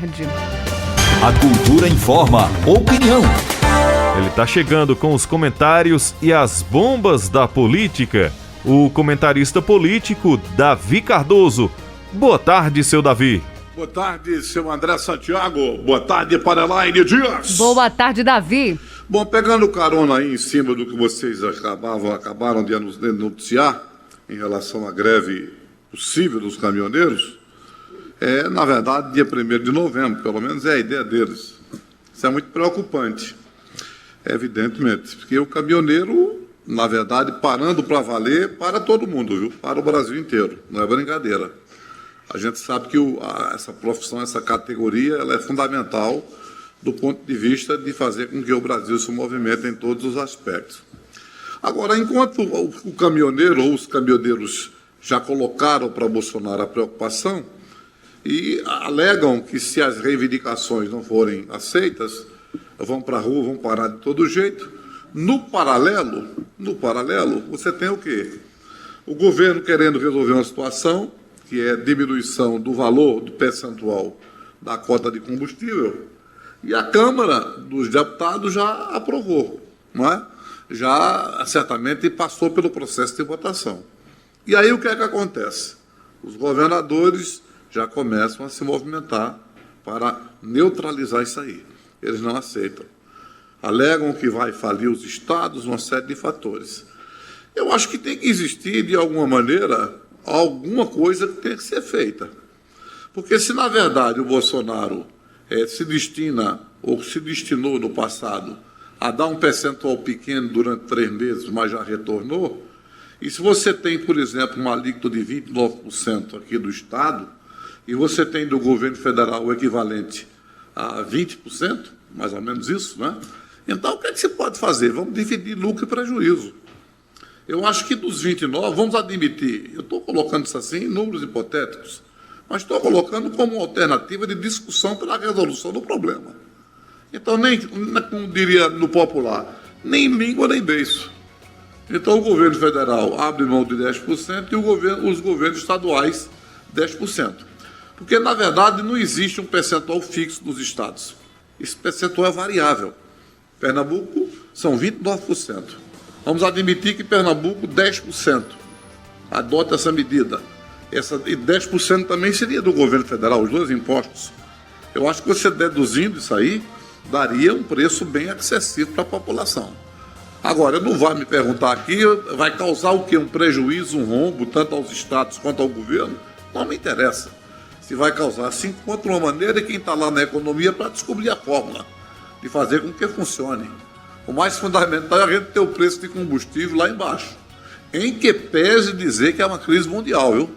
A cultura informa, opinião. Ele tá chegando com os comentários e as bombas da política. O comentarista político Davi Cardoso. Boa tarde, seu Davi. Boa tarde, seu André Santiago. Boa tarde para Elaine Dias. Boa tarde, Davi. Bom, pegando carona aí em cima do que vocês acabaram de noticiar em relação à greve possível dos caminhoneiros, na verdade, dia 1º de novembro, pelo menos é a ideia deles. Isso é muito preocupante, evidentemente, porque o caminhoneiro, na verdade, parando para valer, para todo mundo, viu? Para o Brasil inteiro, não é brincadeira. A gente sabe que essa profissão, essa categoria, ela é fundamental do ponto de vista de fazer com que o Brasil se movimente em todos os aspectos. Agora, enquanto o caminhoneiro ou os caminhoneiros já colocaram para Bolsonaro a preocupação e alegam que se as reivindicações não forem aceitas, vão para a rua, vão parar de todo jeito, no paralelo, você tem o quê? O governo querendo resolver uma situação, que é diminuição do valor, do percentual da cota de combustível, e a Câmara dos Deputados já aprovou, não é? Já certamente passou pelo processo de votação. E aí o que é que acontece? Os governadores já começam a se movimentar para neutralizar isso aí. Eles não aceitam. Alegam que vai falir os estados, uma série de fatores. Eu acho que tem que existir, de alguma maneira, alguma coisa que tem que ser feita. Porque se, na verdade, o Bolsonaro se destina, ou se destinou no passado, a dar um percentual pequeno durante 3 meses, mas já retornou, e se você tem, por exemplo, um alíquota de 29% aqui do Estado, e você tem do governo federal o equivalente a 20%, mais ou menos isso, né? Então, o que é que se pode fazer? Vamos dividir lucro e prejuízo. Eu acho que dos 29, vamos admitir, eu estou colocando isso assim em números hipotéticos, mas estou colocando como uma alternativa de discussão para a resolução do problema. Então, nem, como diria no popular, nem língua nem beiço. Então, o governo federal abre mão de 10% e os governos estaduais 10%. Porque, na verdade, não existe um percentual fixo nos estados. Esse percentual é variável. Pernambuco são 29%. Vamos admitir que Pernambuco 10% adota essa medida. E 10% também seria do governo federal, os dois impostos. Eu acho que você deduzindo isso aí, daria um preço bem acessível para a população. Agora, não vai me perguntar aqui, vai causar o quê? Um prejuízo, um rombo, tanto aos estados quanto ao governo? Não me interessa. Se vai causar, se encontra uma maneira, e quem está lá na economia para descobrir a fórmula de fazer com que funcione. O mais fundamental é a gente ter o preço de combustível lá embaixo, em que pese dizer que é uma crise mundial, viu?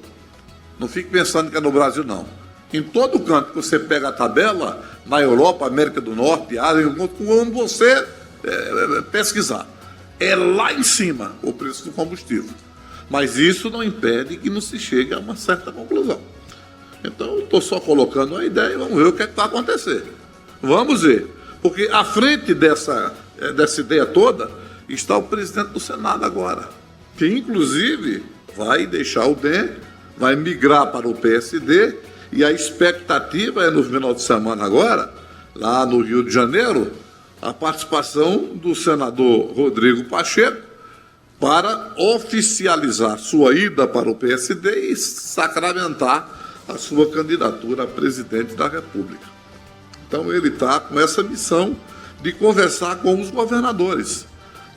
Não fique pensando que é no Brasil, não. Em todo canto que você pega a tabela, na Europa, América do Norte, Ásia, quando você pesquisar, é lá em cima o preço do combustível. Mas isso não impede que não se chegue a uma certa conclusão. Então, eu estou só colocando uma ideia e vamos ver o que é que vai acontecer. Vamos ver. Porque à frente dessa ideia toda está o presidente do Senado agora, que inclusive vai deixar o DEM, vai migrar para o PSD, e a expectativa é no final de semana agora, lá no Rio de Janeiro, a participação do senador Rodrigo Pacheco para oficializar sua ida para o PSD e sacramentar a sua candidatura a presidente da República. Então ele está com essa missão de conversar com os governadores.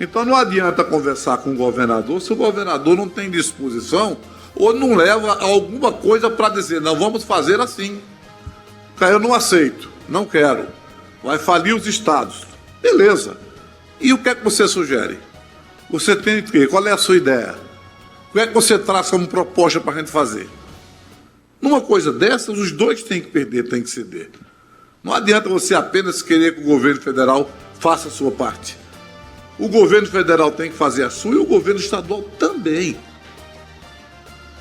Então não adianta conversar com o governador se o governador não tem disposição ou não leva alguma coisa para dizer, não, vamos fazer assim. Eu não aceito, não quero. Vai falir os estados. Beleza. E o que é que você sugere? Você tem o quê? Qual é a sua ideia? O que é que você traz como proposta para a gente fazer? Numa coisa dessas, os dois têm que perder, têm que ceder. Não adianta você apenas querer que o governo federal faça a sua parte. O governo federal tem que fazer a sua e o governo estadual também.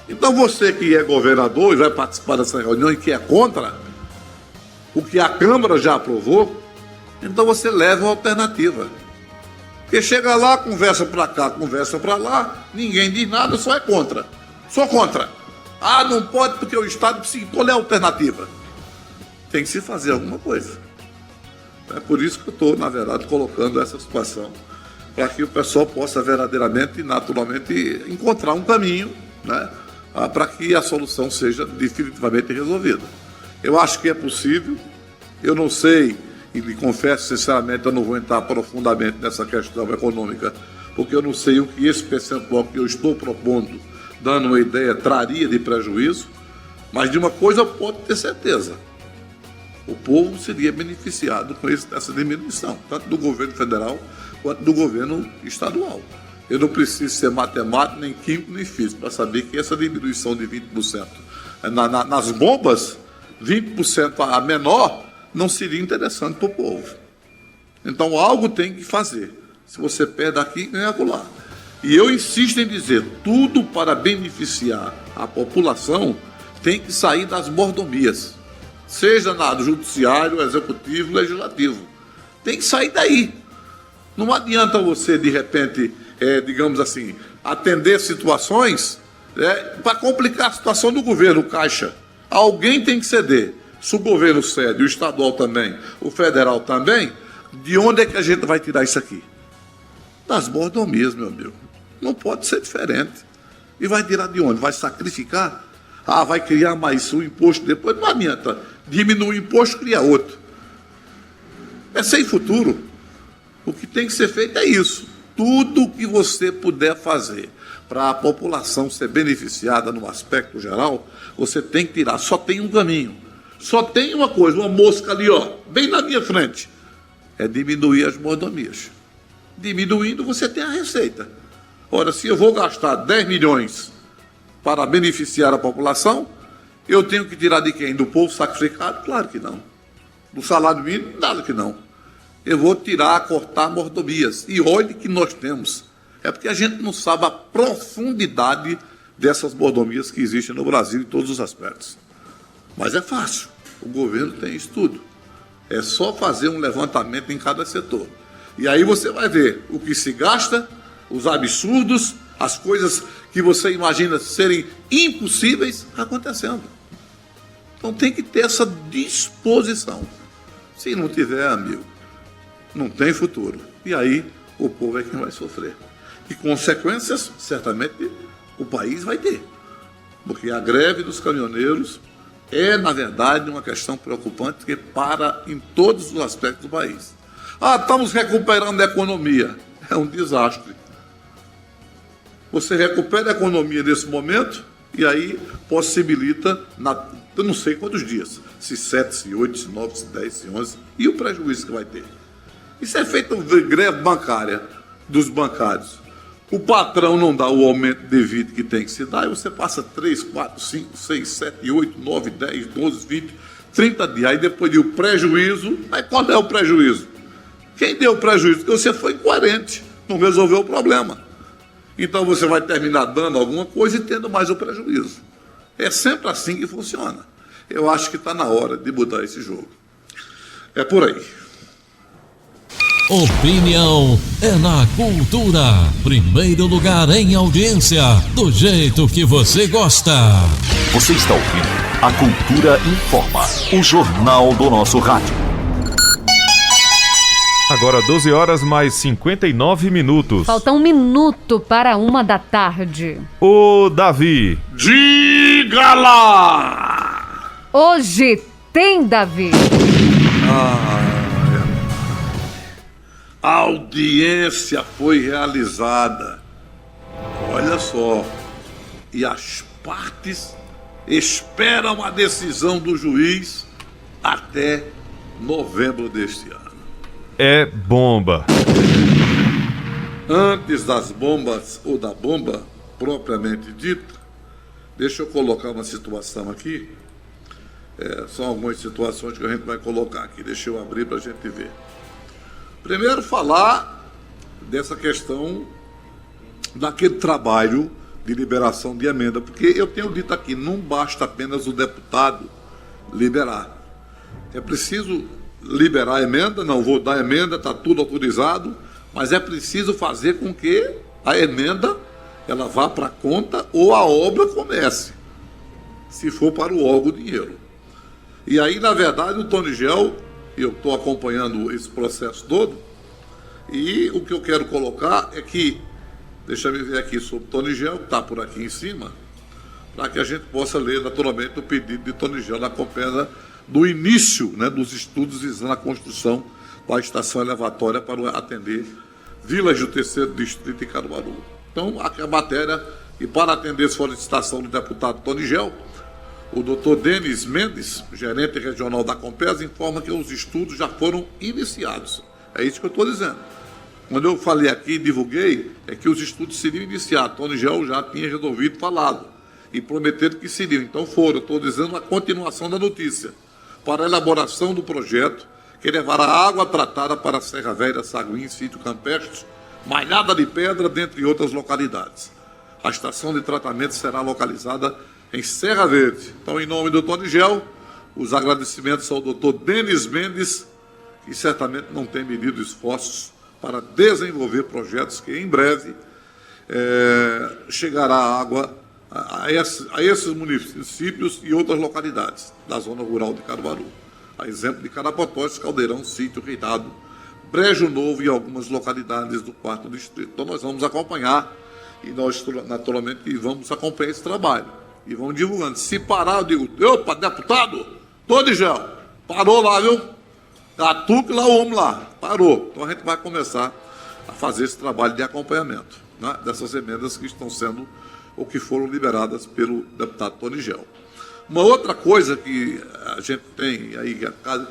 Então você que é governador e vai participar dessa reunião e que é contra o que a Câmara já aprovou, então você leva uma alternativa. Porque chega lá, conversa para cá, conversa para lá, ninguém diz nada, só é contra. Sou contra. Ah, não pode porque o Estado precisa. Qual é a alternativa? tem que se fazer alguma coisa. É por isso que eu estou, na verdade, colocando essa situação, para que o pessoal possa verdadeiramente e naturalmente encontrar um caminho, né, para que a solução seja definitivamente resolvida. Eu acho que é possível, eu não sei, e lhe confesso sinceramente, eu não vou entrar profundamente nessa questão econômica, porque eu não sei o que esse percentual que eu estou propondo, dando uma ideia, traria de prejuízo, mas de uma coisa eu posso ter certeza: o povo seria beneficiado com essa diminuição, tanto do governo federal quanto do governo estadual. Eu não preciso ser matemático, nem químico, nem físico, para saber que essa diminuição de 20% nas bombas, 20% a menor, não seria interessante para o povo. Então, algo tem que fazer. Se você perde aqui, ganha acolá. E eu insisto em dizer, tudo para beneficiar a população tem que sair das mordomias. Seja no judiciário, executivo, legislativo. Tem que sair daí. Não adianta você, de repente, digamos assim, atender situações para complicar a situação do governo, Caixa. Alguém tem que ceder. Se o governo cede, o estadual também, o federal também, de onde é que a gente vai tirar isso aqui? Das mordomias, meu amigo. Não pode ser diferente. E vai tirar de onde? Vai sacrificar? Vai criar mais um imposto depois? Não adianta. Diminui o imposto, cria outro. É sem futuro. O que tem que ser feito é isso. Tudo que você puder fazer para a população ser beneficiada no aspecto geral, você tem que tirar. Só tem um caminho. Só tem uma coisa, uma mosca ali, ó, bem na minha frente. É diminuir as mordomias. Diminuindo, você tem a receita. Ora, se eu vou gastar 10 milhões para beneficiar a população, eu tenho que tirar de quem? Do povo sacrificado? Claro que não. Do salário mínimo? Nada que não. Eu vou cortar mordomias. E olhe que nós temos. É porque a gente não sabe a profundidade dessas mordomias que existem no Brasil em todos os aspectos. Mas é fácil. O governo tem isso tudo. É só fazer um levantamento em cada setor. E aí você vai ver o que se gasta, os absurdos, as coisas que você imagina serem impossíveis acontecendo. Então tem que ter essa disposição. Se não tiver, amigo, não tem futuro. E aí o povo é quem vai sofrer. E consequências, certamente, o país vai ter. Porque a greve dos caminhoneiros é, na verdade, uma questão preocupante que para em todos os aspectos do país. Estamos recuperando a economia. É um desastre. Você recupera a economia nesse momento e aí possibilita, eu não sei quantos dias, se 7, se 8, se 9, se 10, se 11, e o prejuízo que vai ter. Isso é feito greve bancária dos bancários. O patrão não dá o aumento devido que tem que se dar, e você passa 3, 4, 5, 6, 7, 8, 9, 10, 12, 20, 30 dias. Aí depois de o prejuízo, aí qual é o prejuízo? Quem deu o prejuízo? Porque você foi incoerente, não resolveu o problema. Então você vai terminar dando alguma coisa e tendo mais o prejuízo. É sempre assim que funciona. Eu acho que está na hora de mudar esse jogo. É por aí. Opinião é na cultura. Primeiro lugar em audiência, do jeito que você gosta. Você está ouvindo A Cultura Informa, o jornal do nosso rádio. Agora 12 horas mais 59 minutos. Falta 1 minuto para 1h da tarde. Ô, Davi. Diga lá! Hoje tem, Davi. A audiência foi realizada. Olha só. E as partes esperam a decisão do juiz até novembro deste ano. É bomba. Antes das bombas, ou da bomba propriamente dita, deixa eu colocar uma situação aqui. São algumas situações que a gente vai colocar aqui. Deixa eu abrir para a gente ver. Primeiro, falar dessa questão daquele trabalho de liberação de emenda, porque eu tenho dito aqui, não basta apenas o deputado liberar. É preciso liberar a emenda, não vou dar emenda, está tudo autorizado, mas é preciso fazer com que a emenda ela vá para a conta ou a obra comece, se for para o órgão o dinheiro. E aí, na verdade, o Tonigel, eu estou acompanhando esse processo todo, e o que eu quero colocar é que, deixa eu ver aqui sobre o Tonigel, que está por aqui em cima, para que a gente possa ler naturalmente o pedido de Tonigel na Compesa do início, né, dos estudos visando a construção da estação elevatória para atender vilas do 3º Distrito de Caruaru. Então, aqui a matéria, e para atender a solicitação do deputado Tonigel, o doutor Denis Mendes, gerente regional da Compesa, informa que os estudos já foram iniciados. É isso que eu estou dizendo. Quando eu falei aqui, divulguei, é que os estudos seriam iniciados. Tonigel já tinha resolvido falado e prometeram que seriam. Então foram, estou dizendo a continuação da notícia, para a elaboração do projeto que levará água tratada para a Serra Velha, Saguim, Sítio Campestre, Malhada de Pedra, dentre outras localidades. A estação de tratamento será localizada em Serra Verde. Então, em nome do Tonigel, os agradecimentos ao doutor Denis Mendes, que certamente não tem medido esforços para desenvolver projetos que, em breve, chegará água a esses municípios e outras localidades da zona rural de Caruaru. A exemplo de Carapotóis, Caldeirão, Sítio, Reinado, Brejo Novo e algumas localidades do 4º Distrito. Então, nós vamos acompanhar e nós, naturalmente, vamos acompanhar esse trabalho. E vamos divulgando. Se parar, eu digo, opa, deputado, Tonigel, parou lá, viu? Tá tu que lá o homem lá, parou. Então a gente vai começar a fazer esse trabalho de acompanhamento, né, dessas emendas que estão sendo, ou que foram liberadas pelo deputado Tonigel. Uma outra coisa que a gente tem, aí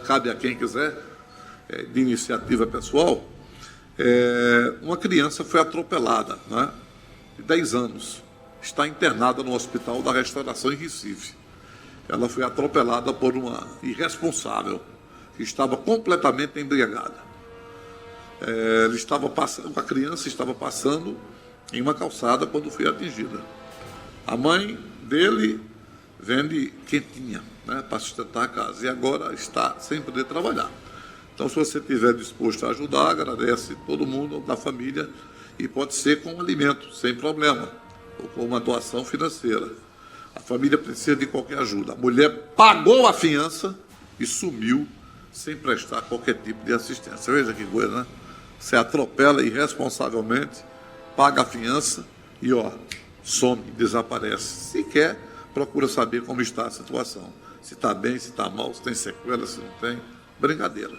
cabe a quem quiser, de iniciativa pessoal, uma criança foi atropelada, né, de 10 anos. Está internada no Hospital da Restauração em Recife. Ela foi atropelada por uma irresponsável que estava completamente embriagada. A criança estava passando em uma calçada quando foi atingida. A mãe dele vende quentinha, né, para sustentar a casa, e agora está sem poder trabalhar. Então, se você estiver disposto a ajudar, agradece todo mundo da família, e pode ser com alimento, sem problema, ou com uma doação financeira. A família precisa de qualquer ajuda. A mulher pagou a fiança e sumiu sem prestar qualquer tipo de assistência. Veja que coisa, né? Você atropela irresponsavelmente, paga a fiança e, some, desaparece. Se quer, procura saber como está a situação. Se está bem, se está mal, se tem sequela, se não tem. Brincadeira.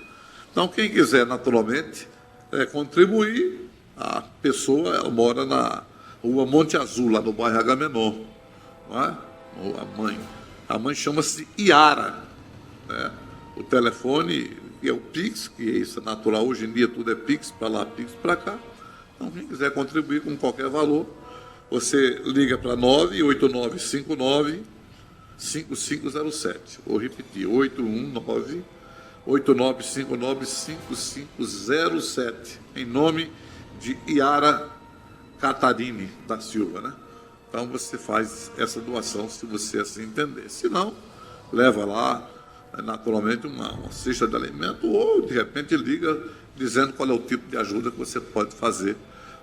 Então, quem quiser, naturalmente, contribuir, a pessoa ela mora na Rua Monte Azul, lá no bairro Agamenon. Não é? A mãe chama-se Iara, né? O telefone é o Pix, que isso é natural, hoje em dia tudo é Pix para lá, Pix para cá. Então, quem quiser contribuir com qualquer valor, você liga para 989-5507. Vou repetir, 819-8959-5507, em nome de Iara Catarine da Silva, né? Então você faz essa doação se você assim entender. Se não, leva lá, naturalmente, uma cesta de alimento, ou de repente liga dizendo qual é o tipo de ajuda que você pode fazer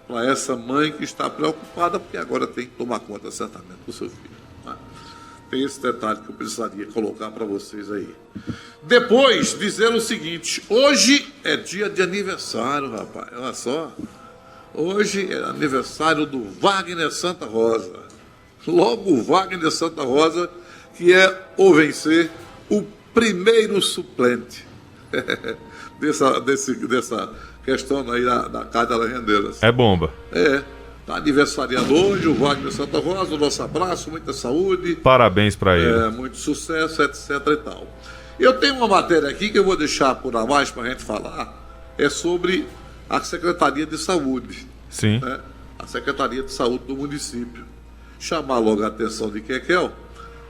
para essa mãe que está preocupada, porque agora tem que tomar conta certamente do seu filho, né? Tem esse detalhe que eu precisaria colocar para vocês aí. Depois, dizer o seguinte: hoje é dia de aniversário, rapaz, olha só. Hoje é aniversário do Wagner Santa Rosa. Logo o Wagner Santa Rosa, que é ou vencer o primeiro suplente dessa questão aí da Casa das Rendeiras. É bomba. Está aniversariando hoje o Wagner Santa Rosa. O nosso abraço, muita saúde. Parabéns para ele. Muito sucesso, etc e tal. Eu tenho uma matéria aqui que eu vou deixar por abaixo para a gente falar. É sobre a Secretaria de Saúde. Sim. Né? A Secretaria de Saúde do município. Chamar logo a atenção de Kekel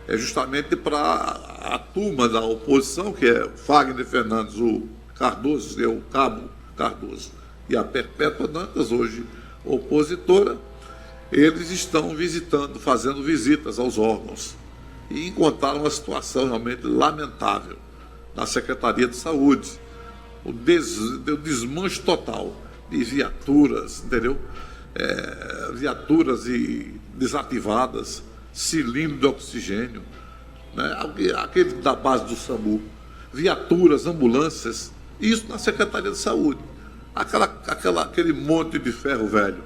é justamente para a turma da oposição, que é Wagner Fernandes, o Cardoso, que é o Cabo Cardoso, e a Perpétua Dantas, hoje opositora. Eles estão fazendo visitas aos órgãos e encontraram uma situação realmente lamentável na Secretaria de Saúde. O desmanche total de viaturas, entendeu? Viaturas desativadas, cilindro de oxigênio, né? Aquele da base do SAMU, viaturas, ambulâncias, isso na Secretaria de Saúde. Aquele monte de ferro velho,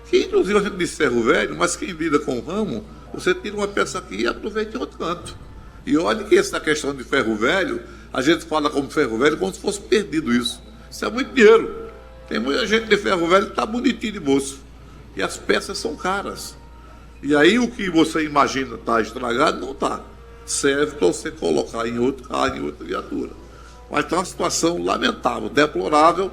que inclusive a gente diz ferro velho, mas quem lida com o ramo, você tira uma peça aqui e aproveita em outro canto. E olha que essa questão de ferro velho, a gente fala como ferro velho como se fosse perdido isso. Isso é muito dinheiro. Tem muita gente de ferro velho que está bonitinho de bolso. E as peças são caras. E aí o que você imagina está estragado, não está. Serve para você colocar em outro carro, em outra viatura. Mas está uma situação lamentável, deplorável,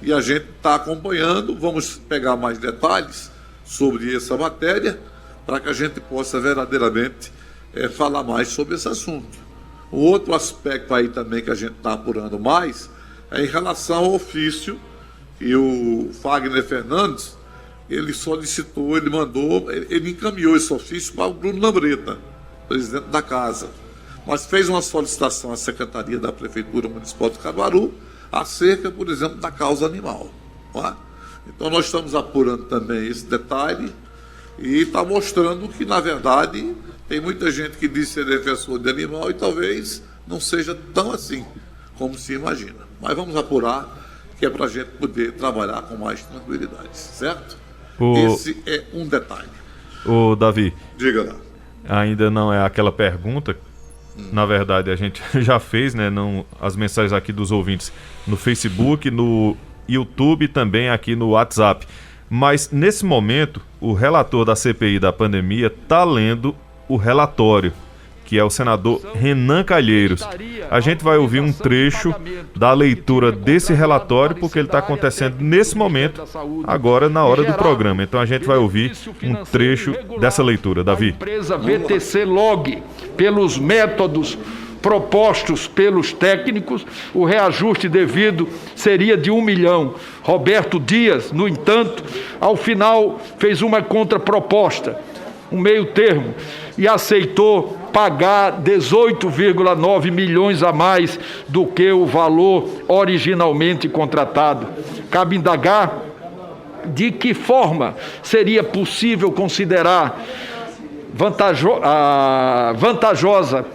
e a gente está acompanhando. Vamos pegar mais detalhes sobre essa matéria para que a gente possa verdadeiramente falar mais sobre esse assunto. O outro aspecto aí também que a gente está apurando mais é em relação ao ofício que o Fagner Fernandes, ele solicitou, ele encaminhou esse ofício para o Bruno Lambreta, presidente da casa, mas fez uma solicitação à Secretaria da Prefeitura Municipal de Caruaru acerca, por exemplo, da causa animal. Não é? Então nós estamos apurando também esse detalhe e está mostrando que, na verdade, tem muita gente que diz ser defensor de animal e talvez não seja tão assim como se imagina. Mas vamos apurar, que é para a gente poder trabalhar com mais tranquilidade, certo? Esse é um detalhe. Ô, Davi. Diga lá. Ainda não é aquela pergunta, na verdade a gente já fez, né? As mensagens aqui dos ouvintes no Facebook, no YouTube e também aqui no WhatsApp. Mas nesse momento, o relator da CPI da pandemia está lendo o relatório, que é o senador Renan Calheiros. A gente vai ouvir um trecho da leitura desse relatório, porque ele está acontecendo nesse momento, agora na hora do programa. Então a gente vai ouvir um trecho dessa leitura, Davi. A empresa VTC Log, pelos métodos propostos pelos técnicos, o reajuste devido seria de 1 milhão. Roberto Dias, no entanto, ao final fez uma contraproposta, um meio termo, e aceitou pagar 18,9 milhões a mais do que o valor originalmente contratado. Cabe indagar de que forma seria possível considerar vantajosa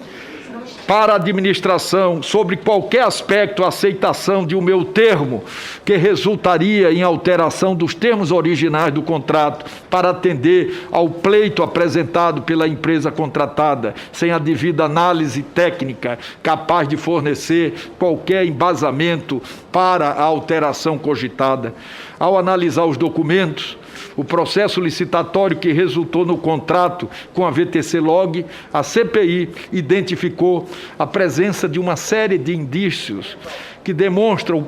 para a administração, sobre qualquer aspecto, a aceitação de um meu termo, que resultaria em alteração dos termos originais do contrato para atender ao pleito apresentado pela empresa contratada, sem a devida análise técnica capaz de fornecer qualquer embasamento para a alteração cogitada. Ao analisar os documentos, o processo licitatório que resultou no contrato com a VTC Log, a CPI identificou a presença de uma série de indícios que demonstram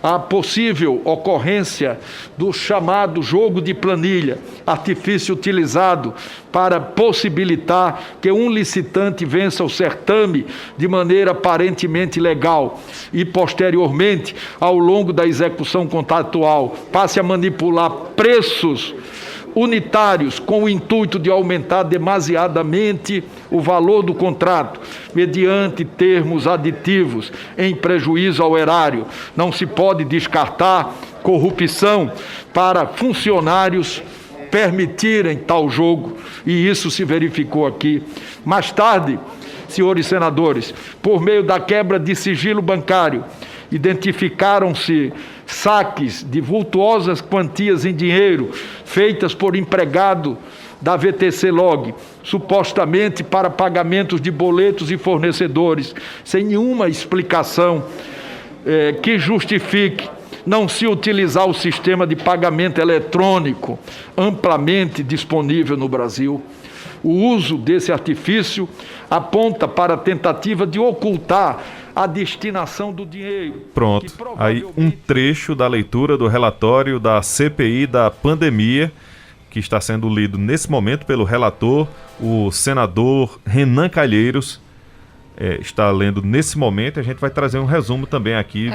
a possível ocorrência do chamado jogo de planilha, artifício utilizado para possibilitar que um licitante vença o certame de maneira aparentemente legal e, posteriormente, ao longo da execução contratual, passe a manipular preços unitários com o intuito de aumentar demasiadamente o valor do contrato, mediante termos aditivos em prejuízo ao erário. Não se pode descartar corrupção para funcionários permitirem tal jogo, e isso se verificou aqui. Mais tarde, senhores senadores, por meio da quebra de sigilo bancário, identificaram-se saques de vultuosas quantias em dinheiro feitas por empregado da VTC Log, supostamente para pagamentos de boletos e fornecedores, sem nenhuma explicação que justifique não se utilizar o sistema de pagamento eletrônico amplamente disponível no Brasil. O uso desse artifício aponta para a tentativa de ocultar a destinação do dinheiro. Pronto, aí um trecho da leitura do relatório da CPI da pandemia, que está sendo lido nesse momento pelo relator, o senador Renan Calheiros. Está lendo nesse momento. A gente vai trazer um resumo também aqui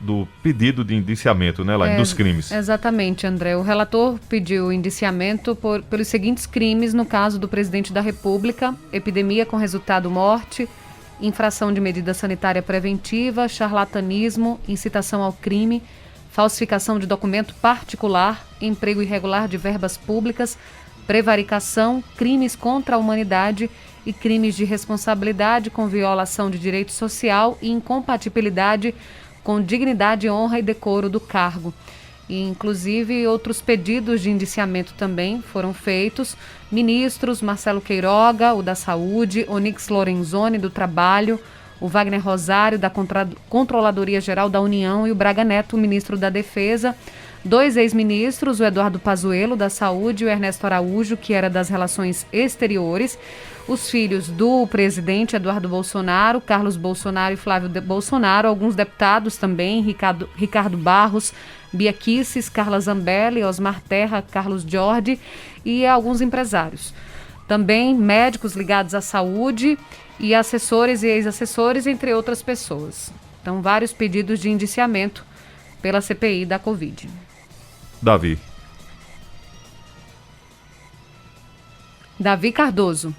do pedido de indiciamento, né, Laine, dos crimes. Exatamente, André. O relator pediu indiciamento pelos seguintes crimes no caso do presidente da República: epidemia com resultado morte, infração de medida sanitária preventiva, charlatanismo, incitação ao crime, falsificação de documento particular, emprego irregular de verbas públicas, prevaricação, crimes contra a humanidade e crimes de responsabilidade com violação de direito social e incompatibilidade com dignidade, honra e decoro do cargo. E, inclusive, outros pedidos de indiciamento também foram feitos. Ministros Marcelo Queiroga, o da Saúde, Onyx Lorenzoni, do Trabalho, o Wagner Rosário, da Controladoria Geral da União, e o Braga Neto, ministro da Defesa. 2 ex-ministros, o Eduardo Pazuello, da Saúde, e o Ernesto Araújo, que era das Relações Exteriores. Os filhos do presidente Eduardo Bolsonaro, Carlos Bolsonaro e Flávio Bolsonaro, alguns deputados também, Ricardo Barros, Bia Kicis, Carla Zambelli, Osmar Terra, Carlos Jordi, e alguns empresários. Também médicos ligados à saúde e assessores e ex-assessores, entre outras pessoas. Então, vários pedidos de indiciamento pela CPI da Covid. Davi Cardoso.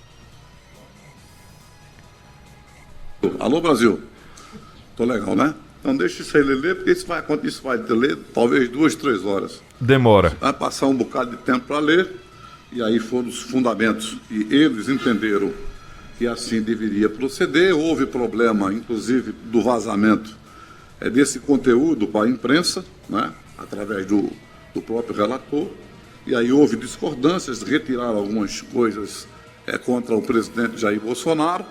Alô, Brasil. Tô legal, né? Então deixa isso aí ler, porque isso vai ler talvez 2, 3 horas. Demora. Vai passar um bocado de tempo para ler, e aí foram os fundamentos. E eles entenderam que assim deveria proceder. Houve problema, inclusive, do vazamento desse conteúdo para a imprensa, né? Através do próprio relator. E aí houve discordâncias, retiraram algumas coisas contra o presidente Jair Bolsonaro,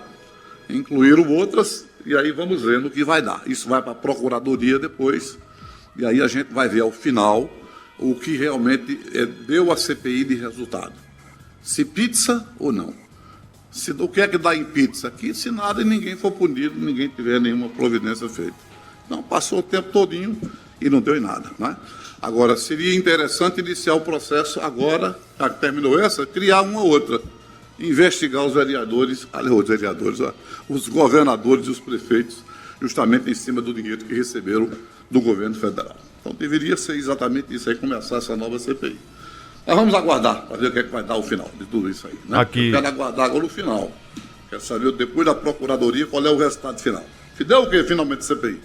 incluíram outras, e aí vamos ver no que vai dar. Isso vai para a Procuradoria depois, e aí a gente vai ver ao final o que realmente deu a CPI de resultado. Se pizza ou não. O que é que dá em pizza aqui? Se nada e ninguém for punido, ninguém tiver nenhuma providência feita. Não, passou o tempo todinho e não deu em nada, né? Agora, seria interessante iniciar o processo agora, já que terminou essa, criar uma outra. Investigar os vereadores, os governadores e os prefeitos, justamente em cima do dinheiro que receberam do governo federal. Então, deveria ser exatamente isso aí, começar essa nova CPI. Mas vamos aguardar para ver o que é que vai dar o final de tudo isso aí, né? Aqui... Eu quero aguardar agora o final. Quero saber, depois da Procuradoria, qual é o resultado final. Se deu o quê, finalmente, CPI?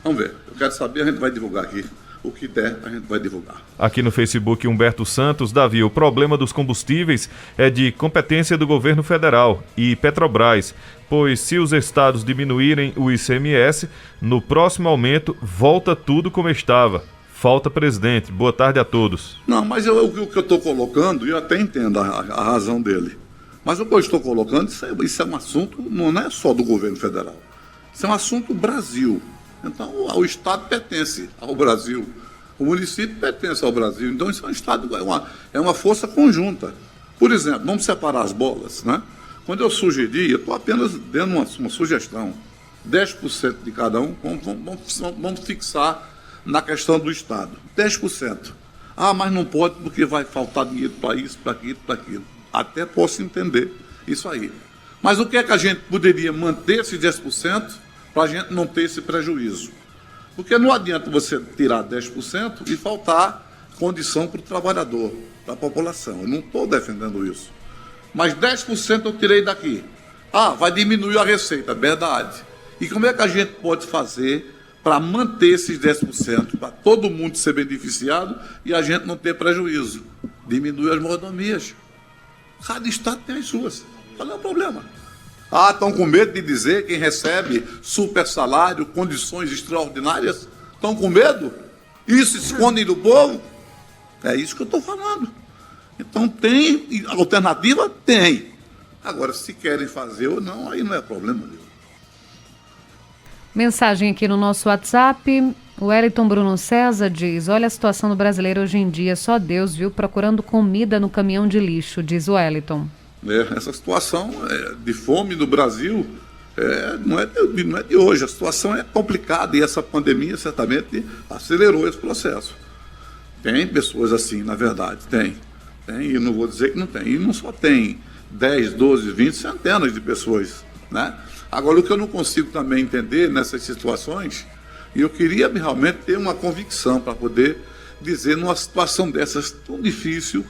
Vamos ver. Eu quero saber, a gente vai divulgar aqui. O que der, a gente vai divulgar. Aqui no Facebook, Humberto Santos. Davi, o problema dos combustíveis é de competência do governo federal e Petrobras, pois se os estados diminuírem o ICMS, no próximo aumento volta tudo como estava. Falta presidente. Boa tarde a todos. Não, mas o que eu estou colocando, eu até entendo a razão dele, mas o que eu estou colocando, isso é um assunto, não é só do governo federal. Isso é um assunto Brasil. Então, o Estado pertence ao Brasil, o município pertence ao Brasil. Então, isso é um Estado, é uma força conjunta. Por exemplo, vamos separar as bolas, né? Quando eu sugeri, eu estou apenas dando uma sugestão, 10% de cada um, vamos fixar na questão do Estado, 10%. Ah, mas não pode porque vai faltar dinheiro para isso, para aquilo, para aquilo. Até posso entender isso aí. Mas o que é que a gente poderia manter esses 10%? Para a gente não ter esse prejuízo. Porque não adianta você tirar 10% e faltar condição para o trabalhador, para a população. Eu não estou defendendo isso. Mas 10% eu tirei daqui. Ah, vai diminuir a receita, verdade. E como é que a gente pode fazer para manter esses 10%, para todo mundo ser beneficiado e a gente não ter prejuízo? Diminui as mordomias. Cada estado tem as suas. Qual é o problema? Ah, estão com medo de dizer quem recebe super salário, condições extraordinárias? Estão com medo? Isso escondem do povo? É isso que eu estou falando. Então tem alternativa? Tem. Agora, se querem fazer ou não, aí não é problema nenhum. Mensagem aqui no nosso WhatsApp. O Wellington Bruno César diz: olha a situação do brasileiro hoje em dia, só Deus, viu? Procurando comida no caminhão de lixo, diz o Wellington. Essa situação de fome no Brasil não é de hoje. A situação é complicada e essa pandemia certamente acelerou esse processo. Tem pessoas assim, na verdade, tem, e não vou dizer que não tem. E não só tem 10, 12, 20, centenas de pessoas, né? Agora, o que eu não consigo também entender nessas situações, e eu queria realmente ter uma convicção para poder dizer, numa situação dessas tão difícil,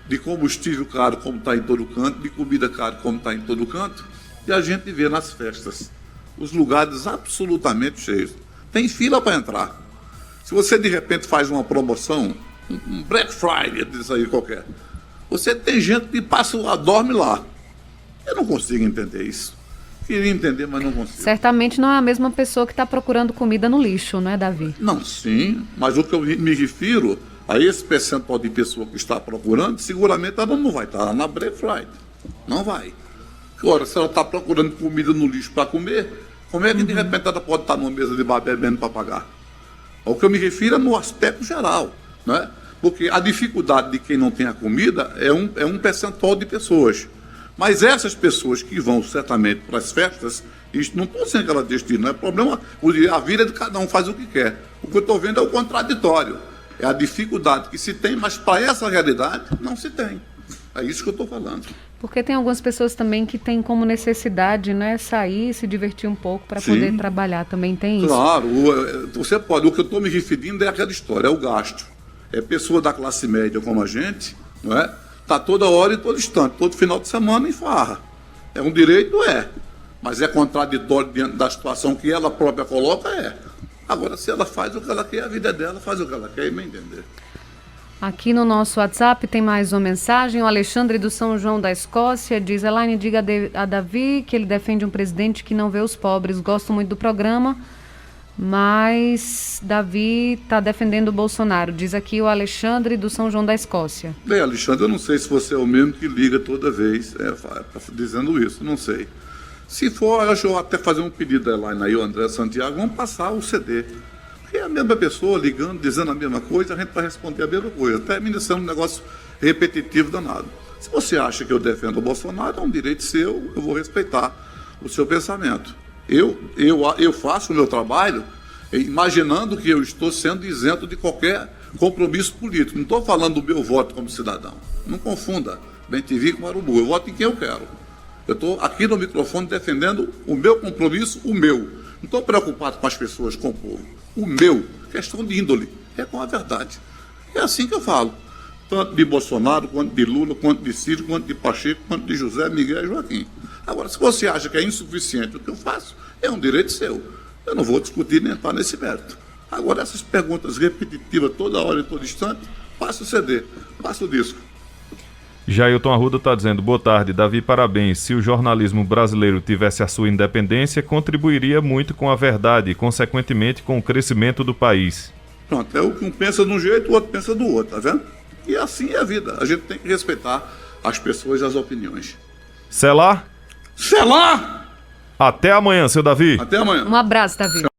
de combustível caro como está em todo canto, de comida caro como está em todo canto, e a gente vê nas festas os lugares absolutamente cheios. Tem fila para entrar. Se você de repente faz uma promoção, um Black Friday, disso aí qualquer, você tem gente que dorme lá. Eu não consigo entender isso. Queria entender, mas não consigo. Certamente não é a mesma pessoa que está procurando comida no lixo, não é, Davi? Não, sim, mas o que eu me refiro a esse percentual de pessoa que está procurando, seguramente ela não vai estar lá na Black Friday. Não vai. Agora, se ela está procurando comida no lixo para comer, como é que de repente ela pode estar numa mesa de bar bebendo para pagar? O que eu me refiro é no aspecto geral, né? Porque a dificuldade de quem não tem a comida é um percentual de pessoas. Mas essas pessoas que vão certamente para as festas, isso não estou dizendo que ela destina, não é problema, a vida de cada um faz o que quer. O que eu estou vendo é o contraditório. É a dificuldade que se tem, mas para essa realidade não se tem. É isso que eu estou falando. Porque tem algumas pessoas também que têm como necessidade, né, sair, se divertir um pouco para poder trabalhar. Também tem isso. Claro, você pode. O que eu estou me referindo é aquela história, é o gasto. É pessoa da classe média como a gente, não é? Está toda hora e todo instante, todo final de semana em farra. É um direito? É. Mas é contraditório diante da situação que ela própria coloca? É. Agora, se ela faz o que ela quer, a vida dela faz o que ela quer, e me entender. Aqui no nosso WhatsApp tem mais uma mensagem. O Alexandre do São João da Escócia diz: Elaine, diga a Davi que ele defende um presidente que não vê os pobres. Gosto muito do programa, mas Davi está defendendo o Bolsonaro. Diz aqui o Alexandre do São João da Escócia. Bem, Alexandre, eu não sei se você é o mesmo que liga toda vez dizendo isso, não sei. Se for, eu vou até fazer um pedido da Elaine aí, o André Santiago, vamos passar o CD. É a mesma pessoa ligando, dizendo a mesma coisa, a gente vai responder a mesma coisa. Termina sendo um negócio repetitivo danado. Se você acha que eu defendo o Bolsonaro, é um direito seu, eu vou respeitar o seu pensamento. Eu faço o meu trabalho imaginando que eu estou sendo isento de qualquer compromisso político. Não estou falando do meu voto como cidadão. Não confunda bem-te-vi com Marubu. Eu voto em quem eu quero. Eu estou aqui no microfone defendendo o meu compromisso, o meu. Não estou preocupado com as pessoas, com o povo. O meu, questão de índole, é com a verdade. É assim que eu falo. Tanto de Bolsonaro, quanto de Lula, quanto de Ciro, quanto de Pacheco, quanto de José, Miguel e Joaquim. Agora, se você acha que é insuficiente o que eu faço, é um direito seu. Eu não vou discutir nem entrar nesse mérito. Agora, essas perguntas repetitivas toda hora e todo instante, passa o CD, passa o disco. Jailton Arruda está dizendo: boa tarde, Davi, parabéns. Se o jornalismo brasileiro tivesse a sua independência, contribuiria muito com a verdade e, consequentemente, com o crescimento do país. Pronto, é o que um pensa de um jeito, o outro pensa do outro, tá vendo? E assim é a vida. A gente tem que respeitar as pessoas e as opiniões. Selar? Selar! Até amanhã, seu Davi. Até amanhã. Um abraço, Davi.